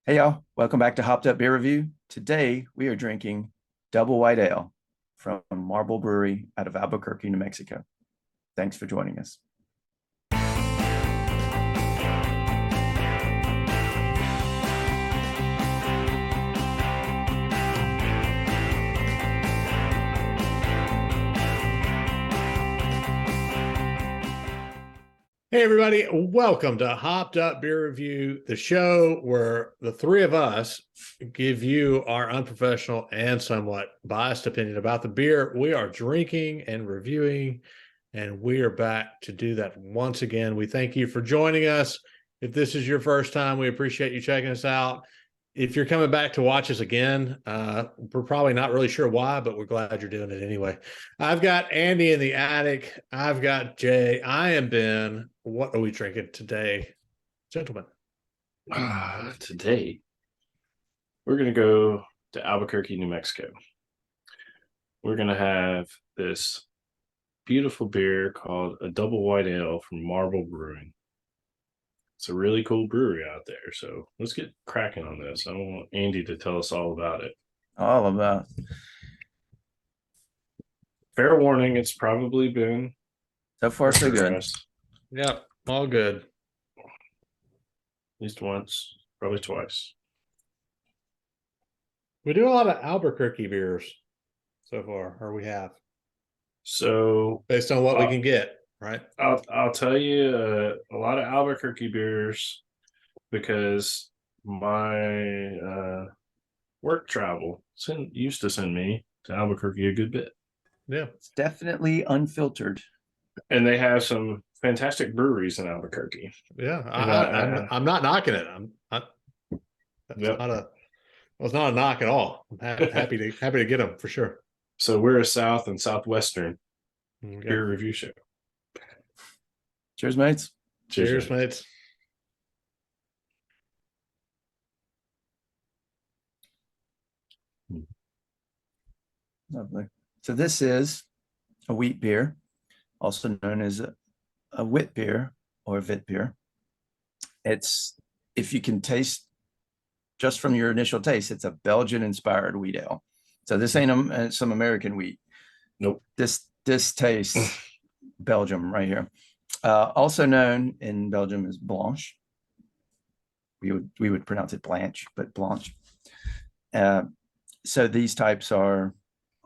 Hey y'all, welcome back to Hopped Up Beer Review. Today we are drinking Double White Ale from Marble Brewery out of Albuquerque, New Mexico. Thanks for joining us. Hey, everybody. Welcome to Hopped Up Beer Review, the show where the three of us give you our unprofessional and somewhat biased opinion about the beer we are drinking and reviewing. And we are back to do that once again. We thank you for joining us. If this is your first time, we appreciate you checking us out. If you're coming back to watch us again, we're probably not really sure why, but we're glad you're doing it anyway. I've got Andy in the attic. I've got Jay. I am Ben. What are we drinking today, gentlemen? Today, we're going to go to Albuquerque, New Mexico. We're going to have this beautiful beer called a Double White Ale from Marble Brewing. It's a really cool brewery out there. So let's get cracking on this. I want Andy to tell us all about it. All about. Fair warning, it's probably been So far, so good. Yep, all good. At least once, probably twice. We do a lot of Albuquerque beers so far, or we have. So based on what we can get, right? I'll tell you a lot of Albuquerque beers because my work travel used to send me to Albuquerque a good bit. Yeah, it's definitely unfiltered, and they have some fantastic breweries in Albuquerque. Yeah, I'm not knocking it. That's not a knock at all. I'm happy to get them for sure. So we're a South and Southwestern beer review show. Cheers, mates. Cheers, mates. Lovely. So this is a wheat beer, also known as a wit beer or vit beer. It's, if you can taste just from your initial taste, it's a Belgian-inspired wheat ale. So this ain't some American wheat. Nope. This tastes Belgium right here. Also known in Belgium as Blanche. We would pronounce it Blanche, but Blanche. So these types are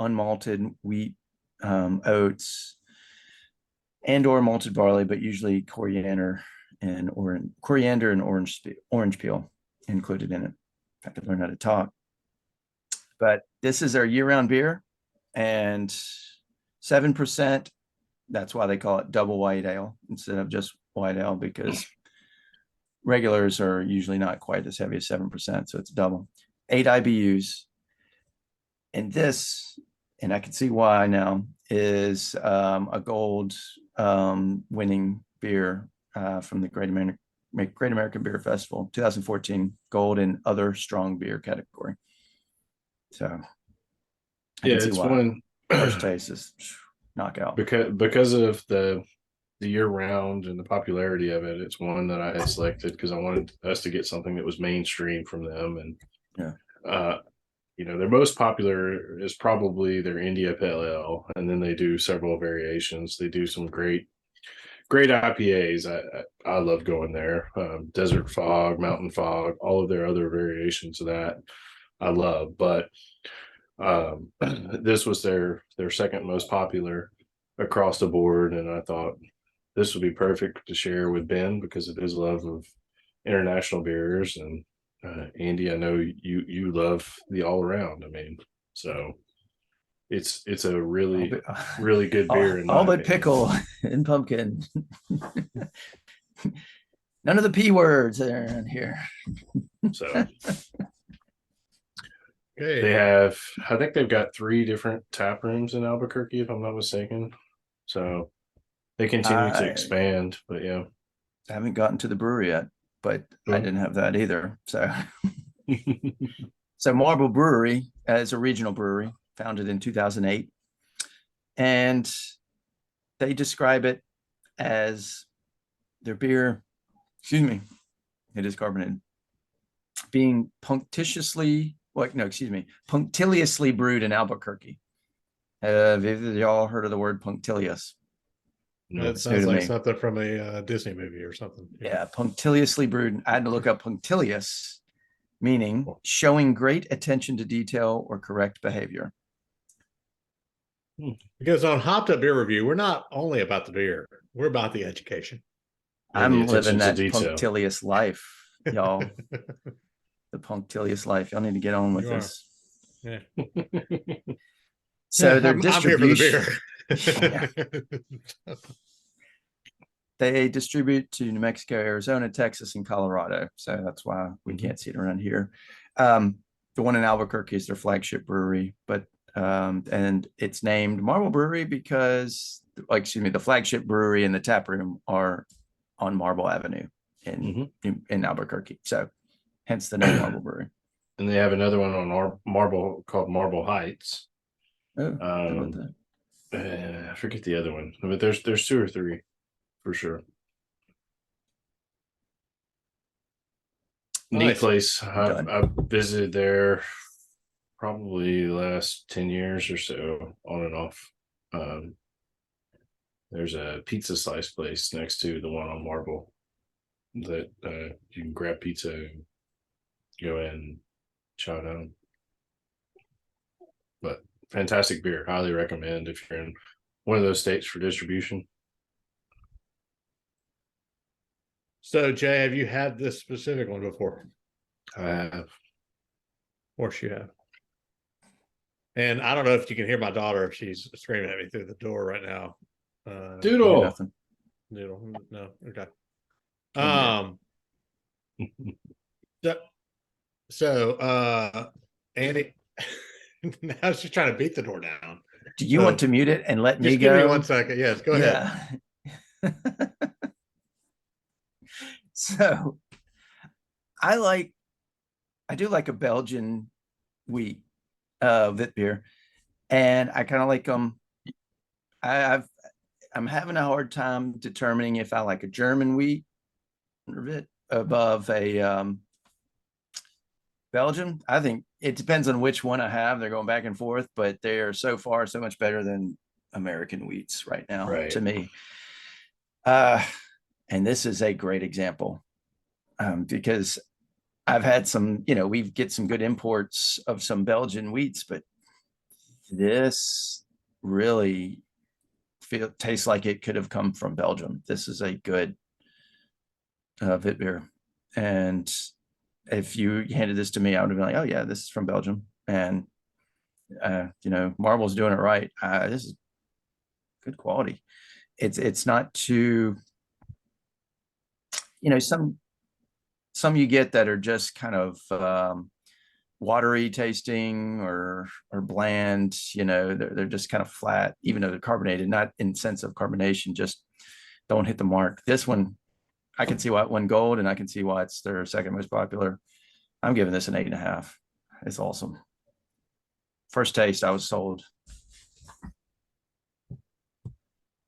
unmalted wheat, oats, and/or malted barley, but usually coriander and orange peel included in it. If I could learn how to talk. But this is our year-round beer, and 7%. That's why they call it double white ale instead of just white ale, because regulars are usually not quite as heavy as 7%, so it's double. 8 IBUs. And this, and I can see why now, is a gold winning beer from the Great American Beer Festival 2014, gold in other strong beer category. So yeah, it's one first taste is knockout because of the year round and the popularity of it. It's one that I had selected because I wanted us to get something that was mainstream from them. And yeah, their most popular is probably their India Pale Ale, and then they do several variations. They do some great IPAs. I love going there. Desert Fog, Mountain Fog, all of their other variations of that I love. But this was their second most popular across the board, and I thought this would be perfect to share with Ben because of his love of international beers. And Andy, I know you love the all around. I mean, so it's a really good beer. All but pickle and pumpkin. None of the P words are in here. So they have, I think they've got 3 different tap rooms in Albuquerque, if I'm not mistaken. So they continue to expand, but yeah. I haven't gotten to the brewery yet, but I didn't have that either. So, so Marble Brewery is a regional brewery founded in 2008, and they describe it as their beer. Excuse me, it is carbonated. being punctiliously brewed in Albuquerque. Have y'all heard of the word punctilious? No. That It's new sounds to like me. something from a Disney movie or something. Yeah, punctiliously brewed. I had to look up punctilious, meaning showing great attention to detail or correct behavior. Because on Hopped Up Beer Review, we're not only about the beer, we're about the education. And I'm the living attention to that detail. punctilious life, y'all. The punctilious life. Y'all need to get on with You are. this. Yeah. So Yeah, their I'm here for distribution, the beer. they distribute to New Mexico, Arizona, Texas, and Colorado. So that's why we can't see it around here. The one in Albuquerque is their flagship brewery, but and it's named Marble Brewery because, the flagship brewery and the tap room are on Marble Avenue in Albuquerque. So hence the name Marble Brewery. And they have another one on our Marble called Marble Heights. Oh, how about that? I forget the other one, but there's 2 or 3 for sure. Neat Nice. place. I've visited there probably the last 10 years or so, on and off. There's a pizza slice place next to the one on Marble that you can grab pizza and go in and chow down. But fantastic beer. Highly recommend if you're in one of those states for distribution. So, Jay, have you had this specific one before? I have. Of course you have. And I don't know if you can hear my daughter. She's screaming at me through the door right now. Doodle. Nothing. Noodle. No. Okay. Andy, now she's trying to beat the door down. Do you want to mute it and let me Just go? give me 1 second. Yes, go ahead. So I do like a Belgian wheat wit beer, and I kind of like them. I'm having a hard time determining if I like a German wheat wit above a Belgian. I think it depends on which one I have. They're going back and forth, but they are so far so much better than American wheats right now to me. And this is a great example because I've had some, we get some good imports of some Belgian wheats, but this really tastes like it could have come from Belgium. This is a good wit beer. And if you handed this to me, I would have been like, oh yeah, this is from Belgium. And, Marble's doing it right. This is good quality. It's not too, some you get that are just kind of watery tasting or bland, they're just kind of flat, even though they're carbonated, not in sense of carbonation, just don't hit the mark. This one, I can see why it won gold, and I can see why it's their second most popular. I'm giving this an 8.5. It's awesome. First taste, I was sold.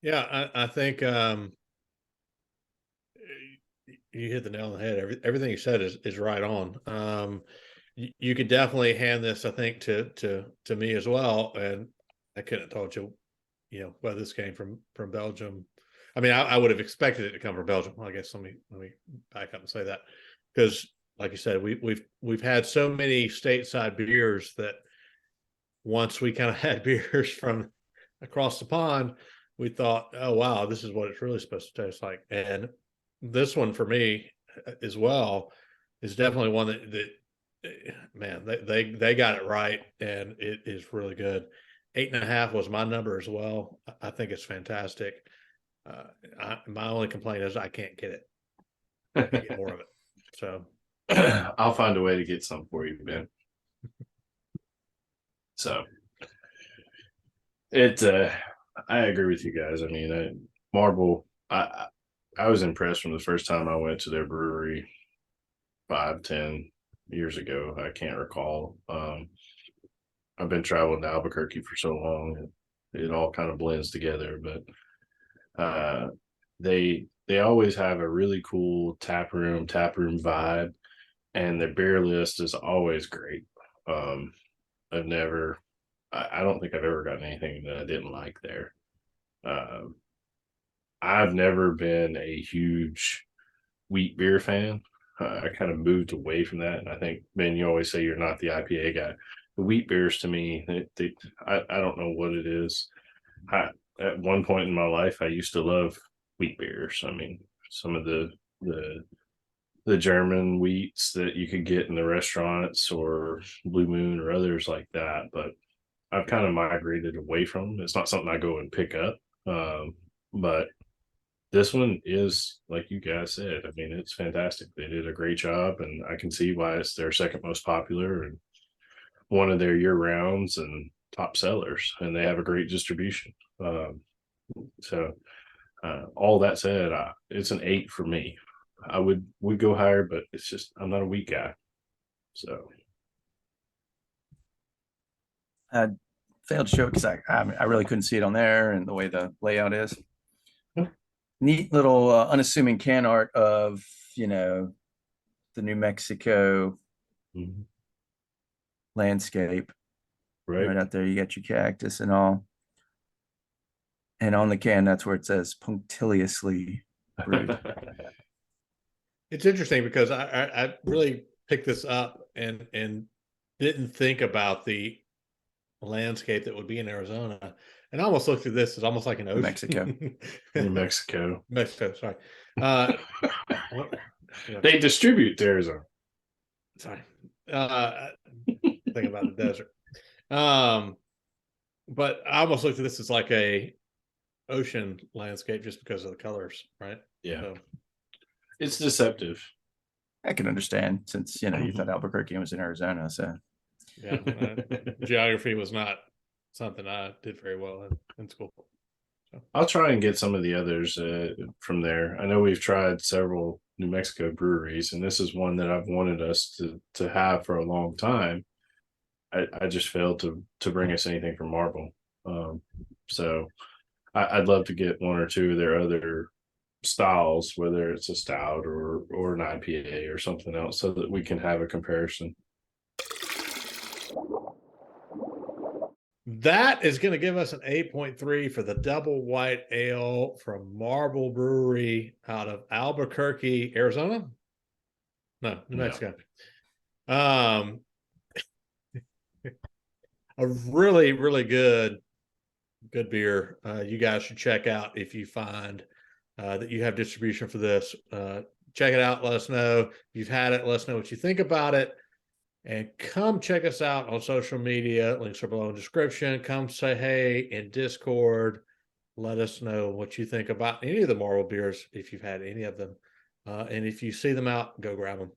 Yeah, I think you hit the nail on the head. Everything you said is right on. You could definitely hand this, I think, to me as well. And I couldn't have told you, where this came from Belgium. I mean, I would have expected it to come from Belgium. I guess let me back up and say that, because, like you said, we've had so many stateside beers that once we kind of had beers from across the pond, we thought, oh wow, this is what it's really supposed to taste like. And this one for me as well is definitely one that man, they got it right, and it is really good. 8.5 was my number as well. I think it's fantastic. My only complaint is I can't get it. I can get more of it. So I'll find a way to get some for you, Ben. So I agree with you guys. I mean, Marble, I was impressed from the first time I went to their brewery 5-10 years ago. I can't recall. I've been traveling to Albuquerque for so long, it all kind of blends together. But they always have a really cool tap room vibe, and their beer list is always great. I've never, I don't think I've ever gotten anything that I didn't like there. Um, I've never been a huge wheat beer fan. I kind of moved away from that, and I think, Ben, you always say you're not the IPA guy. The wheat beers to me, I don't know what it is. At one point in my life, I used to love wheat beers. I mean, some of the German wheats that you could get in the restaurants, or Blue Moon or others like that, but I've kind of migrated away from them. It's not something I go and pick up. But this one is, like you guys said, I mean, it's fantastic. They did a great job, and I can see why it's their second most popular and one of their year rounds and top sellers, and they have a great distribution. So all that said, it's an 8 for me. I would go higher, but it's just, I'm not a wheat guy. So Failed to show because I really couldn't see it on there, and the way the layout is. Neat little unassuming can art of, the New Mexico landscape. Right out there, you got your cactus and all. And on the can, that's where it says punctiliously brewed. It's interesting because I really picked this up and didn't think about the landscape that would be in Arizona, and I almost looked at this as almost like an ocean. Mexico. New Mexico. Mexico, sorry. They distribute to Arizona. Sorry. Think about the desert. But I almost looked at this as like a ocean landscape just because of the colors, right? Yeah. So, It's deceptive. I can understand, since you thought Albuquerque was in Arizona, so yeah, geography was not something I did very well in school. So. I'll try and get some of the others from there. I know we've tried several New Mexico breweries, and this is one that I've wanted us to have for a long time. I just failed to bring us anything from Marble. So I'd love to get one or two of their other styles, whether it's a stout or an IPA or something else, so that we can have a comparison. That is going to give us an 8.3 for the double white ale from Marble Brewery out of Albuquerque, Arizona. No, New Mexico. A really, really good beer. You guys should check out if you find that you have distribution for this. Check it out. Let us know if you've had it. Let us know what you think about it. And come check us out on social media. Links are below in the description. Come say hey in Discord. Let us know what you think about any of the Marble beers, if you've had any of them. And if you see them out, go grab them.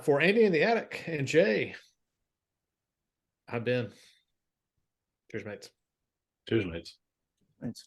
For Andy in the Attic and Jay, I've been. Cheers, mates. Cheers, mates. thanks.